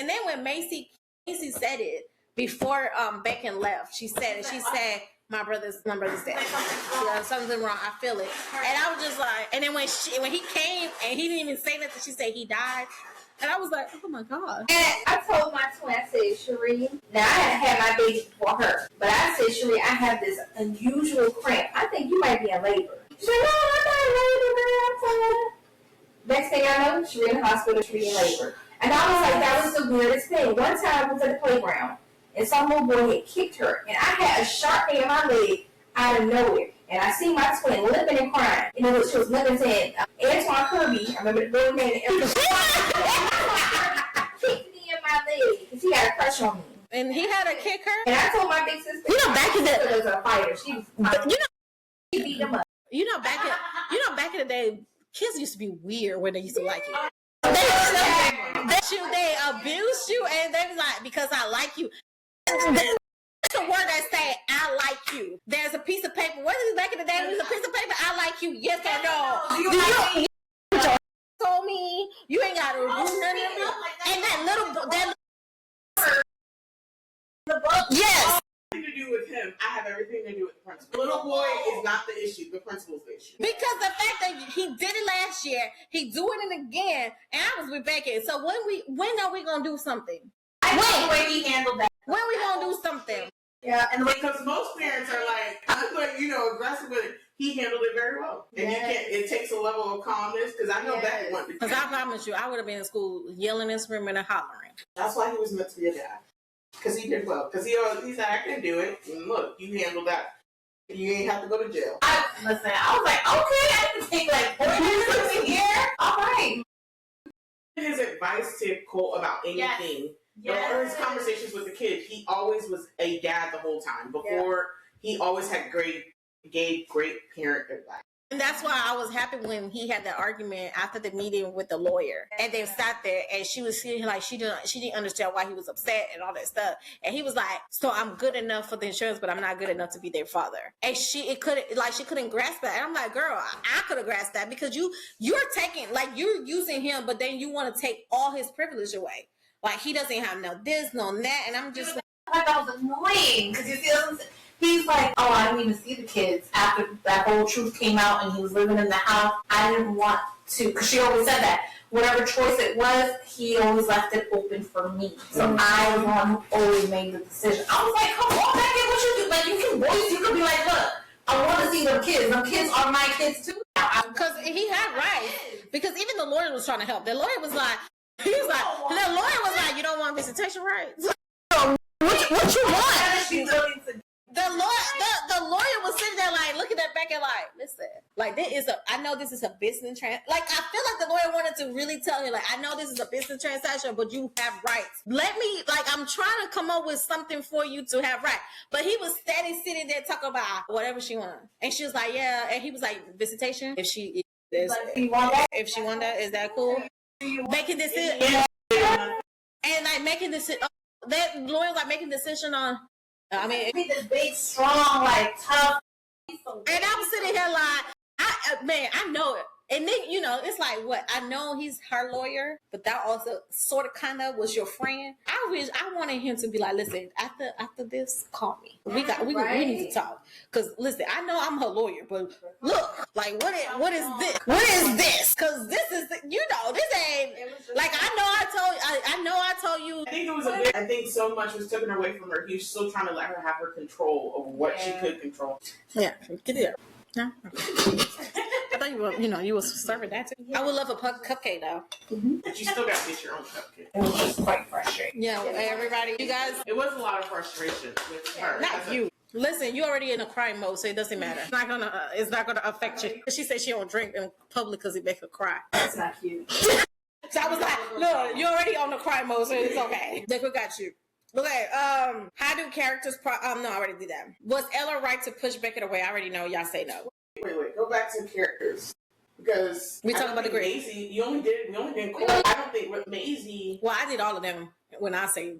then when Macy said it before Beckett left, she said it. She said, my brother's dead. Yeah, something wrong. I feel it. And I was just like, and then when he came and he didn't even say nothing, she said he died. And I was like, oh my God. And I told my twin, I said, Cherie, now I had my baby before her, but I said, Cherie, I have this unusual cramp. I think you might be in labor. She said, no, I'm not in labor, girl. I'm fine. Next thing I know, Cherie in the hospital, Cherie in labor. And I was like, that was the weirdest thing. One time I was at the playground, and some little boy had kicked her, and I had a sharp pain in my leg out of nowhere. And I see my twin limping and crying. You know, she was limping saying, Antoine Kirby, I remember the little man, kicked me in my leg because he had a crush on me. And he had a kicker. And I told my big sister, back in the day, was a fighter. She was, he beat him up. Back in the day, kids used to be weird when they used to like you. They abused you, and they was like, because I like you. It's a word that say, I like you. There's a piece of paper. What is it back in the day? There's a piece of paper, I like you. Yes or no? Do you like me? Told me you ain't got to do nothing. And that little yes. To do with him, I have everything to do with the principal. The little boy is not the issue. The principal's the issue. Because the fact that he did it last year, he doing it again, and I was with Becky. So when are we gonna do something? I like the way he handled that. When are we gonna do something? Yeah, and because most parents are like, aggressive with it. He handled it very well, and you can't. It takes a level of calmness because I know Becky wanted to. Because I promise you, I would have been in school yelling and screaming and hollering. That's why he was meant to be a dad. Because he did well. Because he said, I can do it. And look, you handled that. You ain't have to go to jail. I was like, okay, I can take like 4 years here. All right. His advice to Colt about anything Or his conversations with the kid, he always was a dad the whole time. Before, he always had gave great parent advice. And that's why I was happy when he had that argument after the meeting with the lawyer, and they sat there, and she was feeling like she didn't understand why he was upset and all that stuff. And he was like, "So I'm good enough for the insurance, but I'm not good enough to be their father." And she couldn't grasp that. And I'm like, "Girl, I could have grasped that because you're taking, like, you're using him, but then you want to take all his privilege away. Like, he doesn't have no this, no that." And I'm just like, that was annoying because you see what I'm saying? He's like, "Oh, I didn't even see the kids after that whole truth came out and he was living in the house. I didn't want to," because she always said that. Whatever choice it was, he always left it open for me. So I was the one who always made the decision. I was like, "Come on, Becky, what you do? Like, you could be like, look, I want to see them kids. Them kids are my kids too." because he had rights. Because even the lawyer was trying to help. The lawyer was like, "You don't want visitation rights." What you want? The lawyer was sitting there like looking at Becky like, "Listen, like I know this is a business like I feel like the lawyer wanted to really tell her, like, I know this is a business transaction, but you have rights. Let me, like, I'm trying to come up with something for you to have right." But he was steady sitting there talking about whatever she wanted. And she was like, "Yeah," and he was like, "Visitation, if she want that, is that cool?" Making decision and like making decision. That lawyer like making decision on. I mean, be this big, strong, like tough. And I'm sitting here like, I know it. And then, it's like, what? I know he's her lawyer, but that also sort of kind of was your friend. I wanted him to be like, "Listen, after this, call me. We need to talk. Because, listen, I know I'm her lawyer, but look, like, what is this? What is this? Because this is, this ain't, like, I know I told you. I think it was I think so much was taken away from her. He was still trying to let her have her control over what she could control. Yeah, get it. No. I thought you were serving that too. I would love a cupcake though. Mm-hmm. But you still got to get your own cupcake. It was just quite frustrating. Yeah, everybody, you guys. It was a lot of frustration with her. Not you. Listen, you already in a crying mode, so it doesn't matter. It's not gonna affect you. She said she don't drink in public because it make her cry. That's not cute. So I was like, "Look, you're already on the cry mode, so it's okay." They got you. Okay, how do characters no, I already did that. Was Ella right to push Beckett away? I already know y'all say no. Wait, go back to characters. Because we talking about the grade. Maisie, we only did Cole. I don't think with Maisie. Well, I did all of them when I say.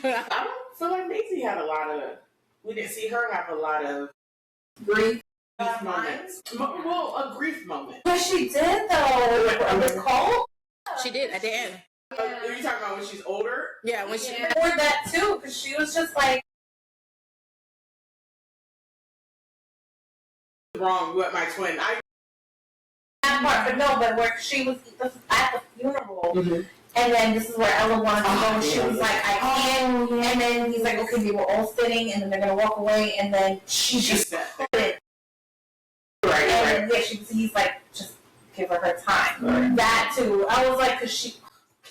I don't feel like Maisie had a lot of. We didn't see her have a lot of grief moments. Well, a grief moment. But she did though. With Cole. She did at the end. Are you talking about when she's older? Yeah, when she. Or that too, because she was just like. Wrong with my twin. But where she was at the funeral, and then this is where Ella wanted to go, and she was like, "I can't," and then he's like, "Okay, they were all sitting, and then they're gonna walk away," and then she just put it. Right. And yeah, he's like, "Just give her time." Right. That too, I was like, because she.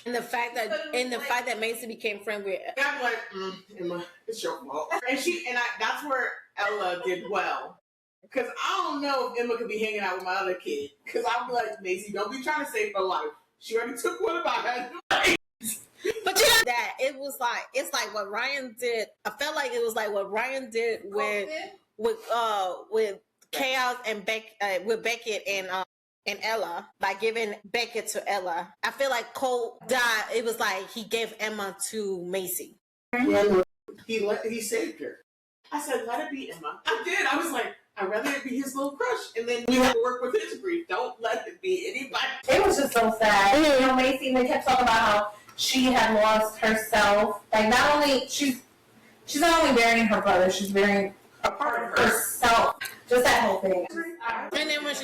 And the fact that Mason became friends with, I'm like, Emma, it's your fault. That's where Ella did well. Because I don't know if Emma could be hanging out with my other kid. Because I'm like, Macy, don't be trying to save her life. She already took one of mine. But that it's like what Ryan did. I felt like it was like what Ryan did with Chaos and with Beckett and Ella, by giving Beckett to Ella. I feel like Cole died. It was like he gave Emma to Macy. Yeah, he saved her. I said, let it be Emma. I did. I was like, I'd rather it be his little crush, and then we have to work with his grief. Don't let it be anybody. It was just so sad. Macy even kept talking about how she had lost herself. Like, not only she's not only burying her brother, she's burying a part of herself. Just that whole thing. And then when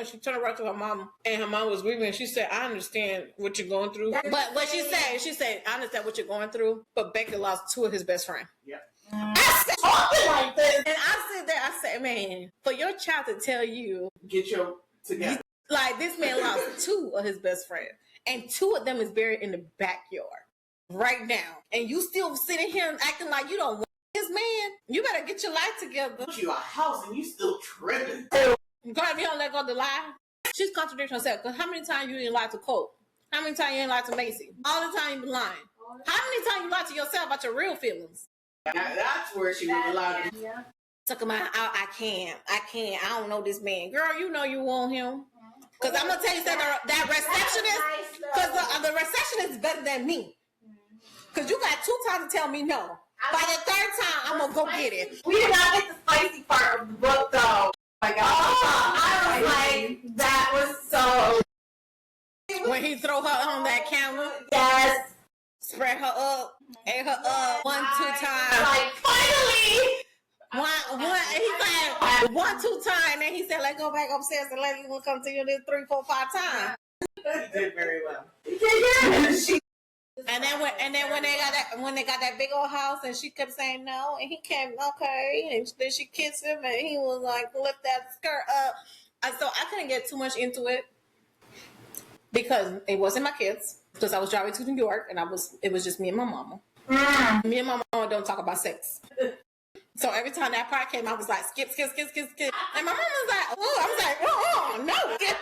she turned around to her mom, and her mom was weeping, she said, "I understand what you're going through." But what she said, "I understand what you're going through." But Beckett lost two of his best friends. Yep. I said talking like this, and I sit there. I said, "Man, for your child to tell you, get your together." Like, this man lost two of his best friends, and two of them is buried in the backyard right now, and you still sitting here acting like you don't want this man. You better get your life together. You a house and you still tripping. God, if you don't let go of the lie, she's contradicting herself. Because how many times you didn't lie to Cole? How many times you didn't lie to Macy? All the time you been lying. How many times you lie to yourself about your real feelings? That's where she was allowed to. Yeah. Took him out. I can't. I don't know this man. Girl, you know you want him. Because I'm going to tell you something, that receptionist, because the receptionist is better than me. Because you got 2 times to tell me no. By the 3rd time, I'm going to go get it. We did not get the spicy part of the book, though. Like, I was like, that was so... When he throw her on that counter. Yes. Spread her up. Ate her up 1, 2 times. Like, finally! He's like 1, 2 times, and he said, "Let's go back upstairs and let you come to you this 3, 4, 5 times." He did very well. And then when they got that big old house, and she kept saying no, and he came okay, and then she kissed him, and he was like, lift that skirt up. So I couldn't get too much into it because it wasn't my kids. Because I was driving to New York, and it was just me and my mama. Me and my mama don't talk about sex. So every time that part came, I was like, skip. And my mom was like, oh, I was like, oh, no, skip.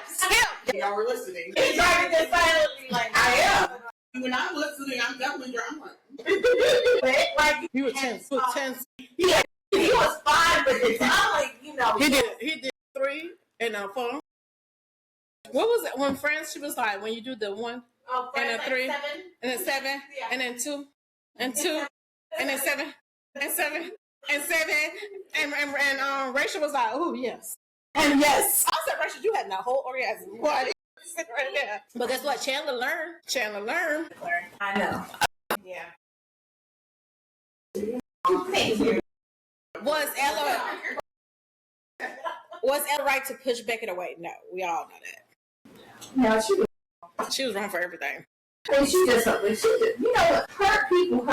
Y'all were listening. He's driving this silently, like, I am. When I'm listening, I'm definitely driving. Like, You were tense. Yeah, he was fine with it. I'm like, you know. He did 3 and 4. What was it when Friends? She was like, when you do the 1 and a 3 7. and a 7 Yeah. and then 2 and 2 and then 7 and 7 and 7 and Rachel was like, oh yes and yes. I said, Rachel, you had that whole orgasm. What? Right there. But guess what? Chandler learned. I know. Yeah. Was Ella right to push Beckett away? No, we all know that. no, She was wrong for everything. and she just, you know what? Hurt people.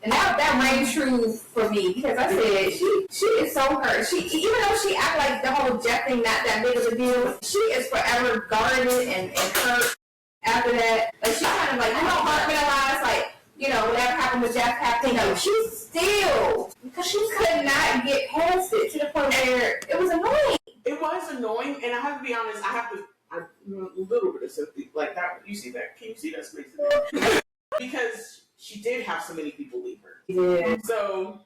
And that rang true for me because I said she is so hurt. She, even though she act like the whole Jeff thing not that big of a deal, she is forever guarded and hurt after that. Like she kind of like, you know, compartmentalized, like, you know, whatever happened with Jeff happened. No, she still, because she could not get past it to the point where it was annoying. It was annoying, and I have to be honest, I a little bit of sympathy. Like that, you see that? Can you see that space in there? Because she did have so many people leave her. Yeah. So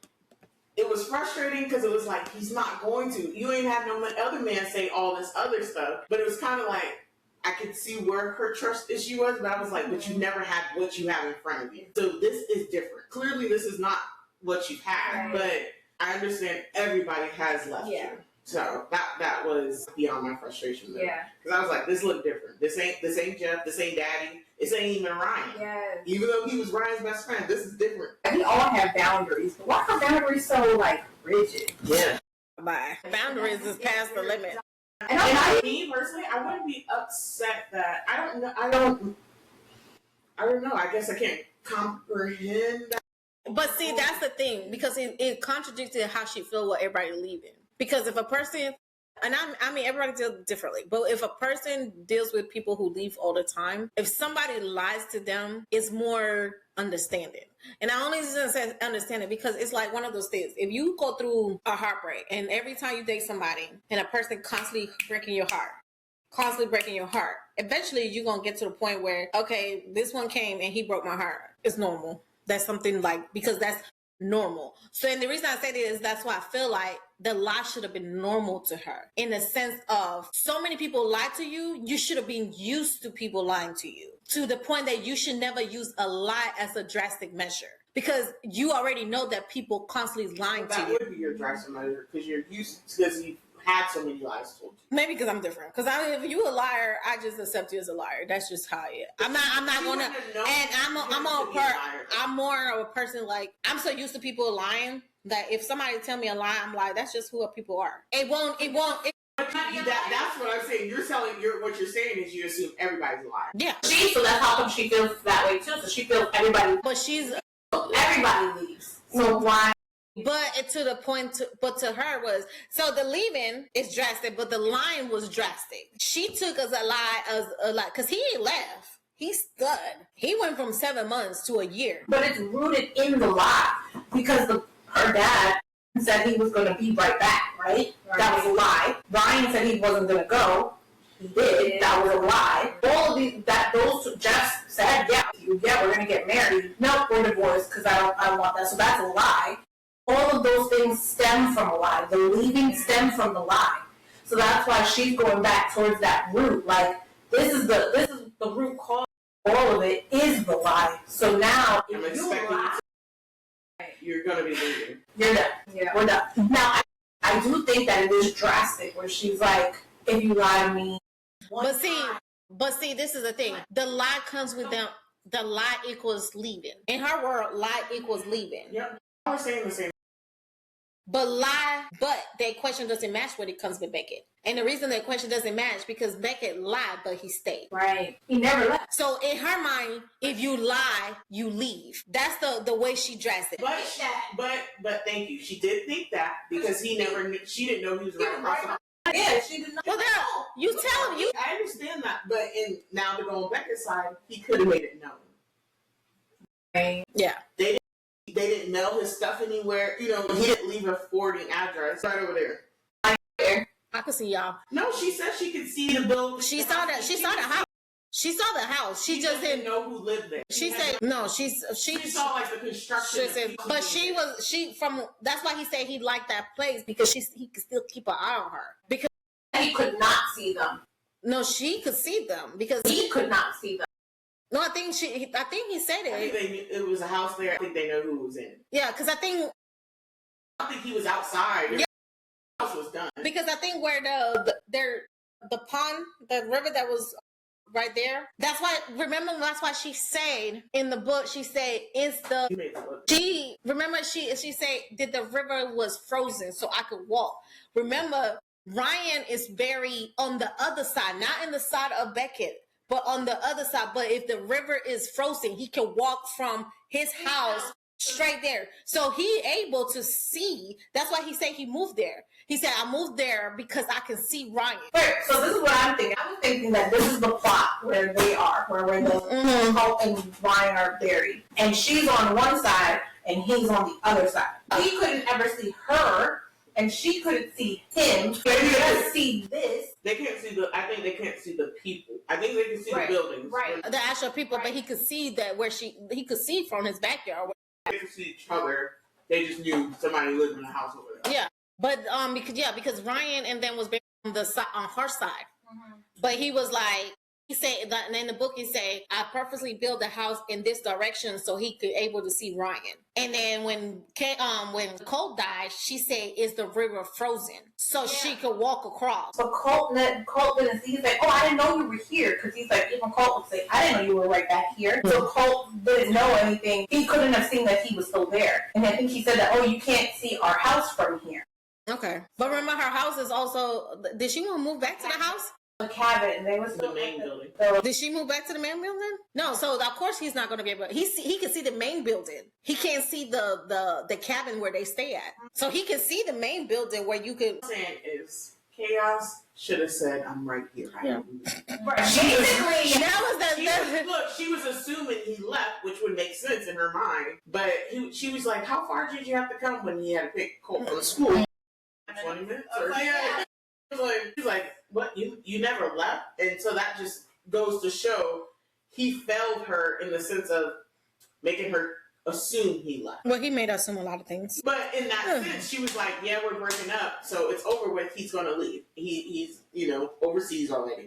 it was frustrating because it was like, he's not going to. You ain't have no other man say all this other stuff. But it was kind of like, I could see where her trust issue was, but I was like, but you never had what you have in front of you. So this is different. Clearly this is not what you've had, but I understand everybody has left you. So that was beyond my frustration there. Yeah. Because I was like, this look different. This ain't Jeff, this ain't Daddy, this ain't even Ryan. Yes. Even though he was Ryan's best friend, this is different. We all have boundaries, but why are boundaries so like rigid? Yeah. Bye. Boundaries is past the limit. And me personally, I wouldn't be upset that I don't know. I guess I can't comprehend that. But see, that's the thing, because it contradicted how she feel with everybody leaving. Because if a person, and I mean, everybody deals differently, but if a person deals with people who leave all the time, if somebody lies to them, it's more understanding. And I only say understanding because it's like one of those things. If you go through a heartbreak and every time you date somebody and a person constantly breaking your heart, eventually you're going to get to the point where, okay, this one came and he broke my heart. It's normal. That's something like, because that's normal. So, and the reason I say that is that's why I feel like the lie should have been normal to her, in the sense of so many people lie to you, you should have been used to people lying to you, to the point that you should never use a lie as a drastic measure, because you already know that people constantly lying to you. That would be your drastic measure, because you're used, because you've had so many lies told you. Maybe because I'm different. Because if you a liar, I just accept you as a liar. That's just how I am. I'm not gonna. And I'm more of a person, like, I'm so used to people lying that if somebody tell me a lie, I'm like, that's just who people are. It won't. That's what I'm saying. What you're saying is you assume everybody's a liar. Yeah. So that's how come she feels that way too. So she feels everybody. But Everybody leaves. So why? But to the point, but to her was, so the leaving is drastic, but the lying was drastic. She took as a lie, as a lie, because he ain't left. He stood. He went from 7 months to a year. But it's rooted in the lie, because her dad said he was going to be right back, right? That was a lie. Ryan said he wasn't going to go. he did. That was a lie. All of these, those Jeff said, yeah, we're gonna get married. No, we're divorced because I don't want that. So that's a lie. All of those things stem from a lie. The leaving stem from the lie. So that's why she's going back towards that root. Like this is the root cause. All of it is the lie. So now if you lie, you're gonna be leaving. You're done. Yeah. We're done. Now I do think that it is drastic where she's like, if you lie to me. But see, this is the thing. The lie comes with them. The lie equals leaving. In her world, lie equals leaving. Yep. I was saying the same. But the equation doesn't match when it comes with Beckett. And the reason the equation doesn't match because Beckett lied, but he stayed. Right. He never left. So in her mind, if you lie, you leave. That's the way she dressed it. But thank you. She did think that because she didn't know he was around. Yeah, she did not. Well, you tell him. I understand that, but now to go on Beckett's side, he could have made it known. Right. Yeah. They didn't mail his stuff anywhere. You know, he didn't leave a forwarding address right over there. I could see y'all. No, she said she could see the building. She saw the house. She saw the house. She just didn't know who lived there. She said no. She saw like the construction. She said, but that's why he said he liked that place because he could still keep an eye on her because he could not see them. No, she could see them because he could not see them. No, I think he said it. I think it was a house there. I think they know who was in it. Yeah, because I think he was outside. Yeah. The house was done. Because I think where the pond, the river that was right there. That's why she said in the book. She said she said did the river was frozen so I could walk. Remember, Ryan is buried on the other side, not in the side of Beckett. But on the other side, but if the river is frozen, he can walk from his house straight there. So he able to see. That's why he said he moved there. He said, I moved there because I can see Ryan. Right, so this is what I'm thinking. I'm thinking that this is the plot where they are, where the Colt and Ryan are buried. And she's on one side and he's on the other side. He couldn't ever see her. And she couldn't see him. They couldn't see this. They can't see I think they can't see the people. I think they can see the buildings. Right. The actual people, but he could see that he could see from his backyard. They could see each other. They just knew somebody lived in the house over there. Yeah. But because Ryan and then was buried on her side. Mm-hmm. But he was like, he said that, and in the book he said, I purposely built the house in this direction so he could able to see Ryan. And then when Colt died, she said, "Is the river frozen?" So she could walk across. But Colt didn't see. He's like, "Oh, I didn't know you were here," because he's like, even Colt would say, "I didn't know you were right back here." Mm-hmm. So Colt didn't know anything. He couldn't have seen that he was still there. And I think he said that, "Oh, you can't see our house from here." Okay, but remember, her house is also. Did she want to move back to the house? The cabin. They was the main building. Did she move back to the main building? No. So of course he's not going to be able. He can see the main building. He can't see the cabin where they stay at. So he can see the main building where you could. What I'm saying is, Chaos should have said, "I'm right here." Yeah. She was assuming he left, which would make sense in her mind. But she was like, "How far did you have to come when he had to pick Colt from school?" 20 minutes. He's like, what? You never left? And so that just goes to show he failed her in the sense of making her assume he left. Well, he made us assume a lot of things. But in that sense, she was like, yeah, we're breaking up, so it's over with. He's going to leave. He's overseas already.